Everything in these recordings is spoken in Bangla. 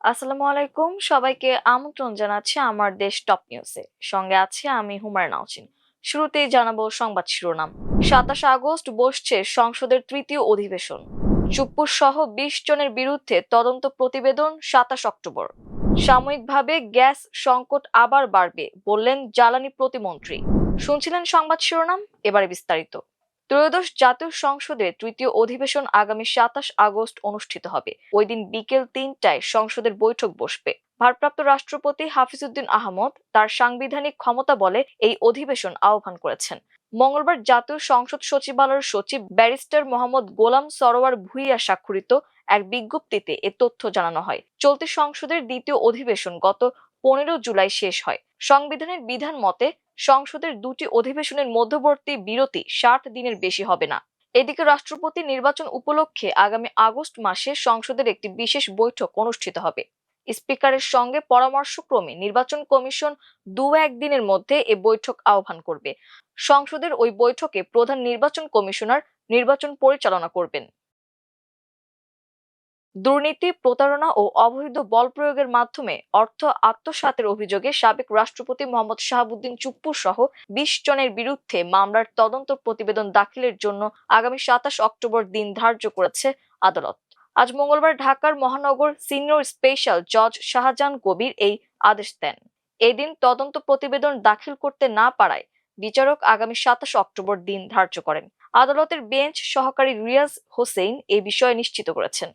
আসসালামু আলাইকুম, সবাইকে আমন্ত্রণ জানাচ্ছি আমার দেশ টপ নিউজে। সঙ্গে আছি আমি হুমায়রা নাওশিন। শুরুতেই জানাবো সংবাদ শিরোনাম। 27 আগস্ট বসছে সংসদের তৃতীয় অধিবেশন। চুপ্পু সহ 20 জনের বিরুদ্ধে তদন্ত প্রতিবেদন 27 অক্টোবর। সাময়িকভাবে গ্যাস সংকট আবার বাড়বে বললেন জ্বালানি প্রতিমন্ত্রী। শুনছিলেন সংবাদ শিরোনাম, এবারে বিস্তারিত। ত্রয়োদশ জাতীয় সংসদের তৃতীয় অধিবেশন আগামী 27 আগস্ট অনুষ্ঠিত হবে। ওই দিন বিকেল 3টায় সংসদের বৈঠক বসবে। ভারপ্রাপ্ত রাষ্ট্রপতি হাফিজউদ্দিন আহমদ তার সাংবিধানিক ক্ষমতা বলে এই অধিবেশন আহ্বান করেছেন। মঙ্গলবার জাতীয় সংসদ সচিবালয়ের সচিব ব্যারিস্টার মোহাম্মদ গোলাম সরোয়ার ভূঁইয়া স্বাক্ষরিত এক বিজ্ঞপ্তিতে এ তথ্য জানানো হয়। চলতি সংসদের দ্বিতীয় অধিবেশন গত 15 জুলাই শেষ হয়। সংবিধানের বিধান মতে সংসদের দুটি অধিবেশনের মধ্যবর্তী বিরতি 60 দিনের বেশি হবে না। এদিকে রাষ্ট্রপতি নির্বাচন উপলক্ষে আগামী আগস্ট মাসে সংসদের একটি বিশেষ বৈঠক অনুষ্ঠিত হবে। স্পিকারের সঙ্গে পরামর্শক্রমে নির্বাচন কমিশন 2-1 দিনের মধ্যে এ বৈঠক আহ্বান করবে। সংসদের ওই বৈঠকে প্রধান নির্বাচন কমিশনার নির্বাচন পরিচালনা করবেন। দুর্নীতি, প্রতারণা ও অবৈধ বল প্রয়োগের মাধ্যমে অর্থ আত্মসাতের অভিযোগে সাবেক রাষ্ট্রপতি মোহাম্মদ শাহাবুদ্দিন চুপ্পু সহ 20 জনের বিরুদ্ধে মামলার তদন্ত প্রতিবেদন দাখিলের জন্য আগামী 27 অক্টোবর দিন ধার্য করেছে আদালত। আজ মঙ্গলবার ঢাকার মহানগর সিনিয়র স্পেশাল জজ শাহজাহান কবির এই আদেশ দেন। এদিন তদন্ত প্রতিবেদন দাখিল করতে না পারায় বিচারক আগামী 27 অক্টোবর দিন ধার্য করেন। আদালতের বেঞ্চ সহকারী রিয়াজ হোসেন এ বিষয়ে নিশ্চিত করেছেন।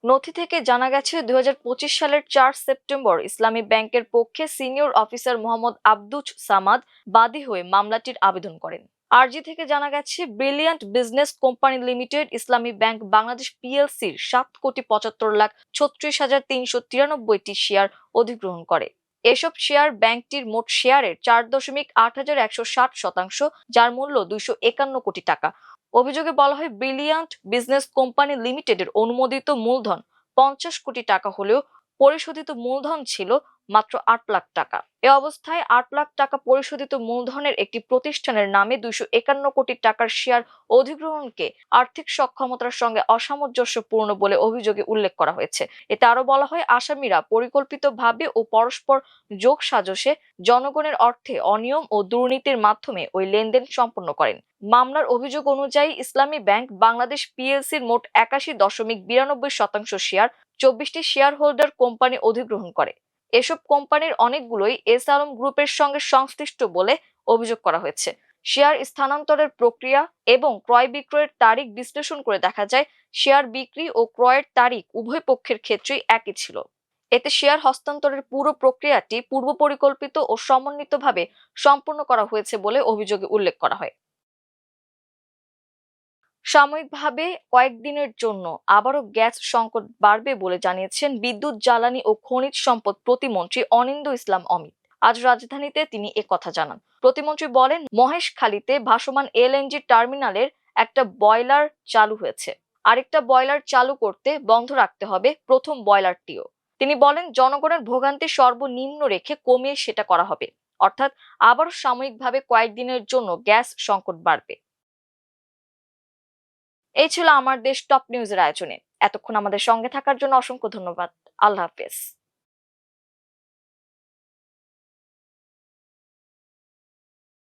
নথি থেকে জানা গেছে 2025 সালের 4 সেপ্টেম্বর ইসলামী ব্যাংকের পক্ষে সিনিয়র অফিসার মোহাম্মদ আব্দুচ সামাদ বাদী হয়ে মামলাটির আবেদন করেন। আরজি থেকে জানা গেছে ব্রিলিয়ান্ট বিজনেস কোম্পানি লিমিটেড ইসলামী ব্যাংক বাংলাদেশ পিএলসির 7,75,36,393টি শেয়ার অধিগ্রহণ করে। এসব শেয়ার ব্যাংকটির মোট শেয়ারের 4.8160%, যার মূল্য 251 কোটি টাকা। অভিযোগে বলা হয় ব্রিলিয়ান্ট বিজনেস কোম্পানি লিমিটেডের অনুমোদিত মূলধন 50 কোটি টাকা হলেও পরিশোধিত মূলধন ছিল মাত্র 8 লাখ টাকা। এ অবস্থায় 8 লাখ টাকা পরিশোধিত মূলধনের একটি প্রতিষ্ঠানের নামে 251 কোটি টাকার শেয়ার অধিগ্রহণকে আর্থিক সক্ষমতার সঙ্গে অসামঞ্জস্যপূর্ণ বলে অভিযোগে উল্লেখ করা হয়েছে। এতে আরো বলা হয় আসামিরা পরিকল্পিতভাবে ও পরস্পর যোগসাজশে জনগণের অর্থে অনিয়ম ও দুর্নীতির মাধ্যমে ওই লেনদেন সম্পন্ন করেন। মামলার অভিযোগ অনুযায়ী ইসলামী ব্যাংক বাংলাদেশ পিএলসির মোট 81.92% শেয়ার 24টি শেয়ার হোল্ডার কোম্পানি অধিগ্রহণ করে। এসব কোম্পানির অনেকগুলোই এস আলম গ্রুপের সঙ্গে সংশ্লিষ্ট বলে অভিযোগ করা হয়েছে। শেয়ার স্থানান্তরের প্রক্রিয়া এবং ক্রয় বিক্রয়ের তারিখ বিশ্লেষণ করে দেখা যায় শেয়ার বিক্রি ও ক্রয়ের তারিখ উভয় পক্ষের ক্ষেত্রেই একই ছিল। এতে শেয়ার হস্তান্তরের পুরো প্রক্রিয়াটি পূর্ব পরিকল্পিত ও সমন্বিতভাবে সম্পন্ন করা হয়েছে বলে অভিযোগে উল্লেখ করা হয়। সাময়িকভাবে কয়েকদিনের জন্য আবারও গ্যাস সংকট বাড়বে বলে জানিয়েছেন বিদ্যুৎ, জ্বালানি ও খনিজ সম্পদ প্রতিমন্ত্রী অনিন্দ্য ইসলাম অমিত। আজ রাজধানীতে তিনি কথা জানান। প্রতিমন্ত্রী বলেন, মহেশখালীতে ভাসমান এলএনজি টার্মিনালের একটা বয়লার চালু হয়েছে। আরেকটা বয়লার চালু করতে বন্ধ রাখতে হবে প্রথম বয়লারটিও। তিনি বলেন, জনগণের ভোগান্তি সর্বনিম্ন রেখে কমিয়ে সেটা করা হবে। অর্থাৎ আবারও সাময়িকভাবে কয়েকদিনের জন্য গ্যাস সংকট বাড়বে। এই ছিল আমার দেশ টপ নিউজের আয়োজনে। এতক্ষণ আমাদের সঙ্গে থাকার জন্য অসংখ্য ধন্যবাদ। আল্লাহ হাফেজ।